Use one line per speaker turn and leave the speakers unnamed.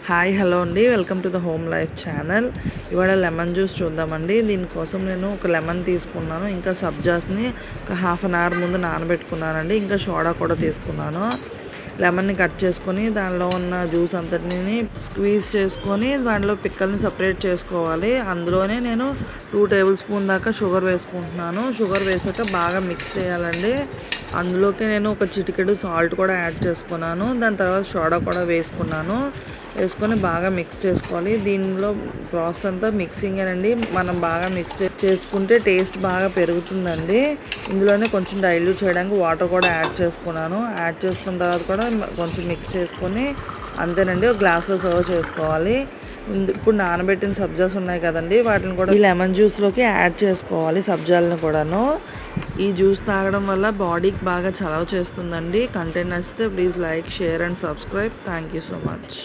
Hi hello అండి, welcome to the home life channel. ఇవాళ lemon juice చూద్దామండి. దీనికోసం నేను ఒక లెమన్ తీసుకున్నాను, ఇంకా సబ్జాస్ని ఒక హాఫ్ అన్ అవర్ ముందు నానబెట్టుకున్నానండి. ఇంకా సోడా కూడా తీసుకున్నాను. లెమన్ని కట్ చేసుకొని దానిలో ఉన్న జ్యూస్ అంతటిని స్క్వీజ్ చేసుకొని దాంట్లో పిక్కల్ని సపరేట్ చేసుకోవాలి. అందులోనే నేను 2 టేబుల్ స్పూన్ దాకా షుగర్ వేసుకుంటున్నాను. షుగర్ వేసాక బాగా మిక్స్ చేయాలండి. అందులోకి నేను ఒక చిటికెడు సాల్ట్ కూడా యాడ్ చేసుకున్నాను. దాని తర్వాత సోడా కూడా వేసుకొని బాగా మిక్స్ చేసుకోవాలి. దీనిలో ప్రాసెస్ అంతా మిక్సింగేనండి. మనం బాగా మిక్స్ చేసుకుంటే టేస్ట్ బాగా పెరుగుతుందండి. ఇందులోనే కొంచెం డైల్యూట్ చేయడానికి వాటర్ కూడా యాడ్ చేసుకున్నాను. యాడ్ చేసుకున్న తర్వాత కూడా కొంచెం మిక్స్ చేసుకొని అంతేనండి, ఒక గ్లాస్లో సర్వ్ చేసుకోవాలి. ఇప్పుడు నానబెట్టిన సబ్జాస్ ఉన్నాయి కదండి, వాటిని కూడా ఈ లెమన్ జ్యూస్లోకి యాడ్ చేసుకోవాలి. సబ్జాలను కూడాను. ఈ జ్యూస్ తాగడం వల్ల బాడీకి బాగా చలవ చేస్తుందండి. కంటెంట్ నచ్చితే please like, share and subscribe. Thank you so much.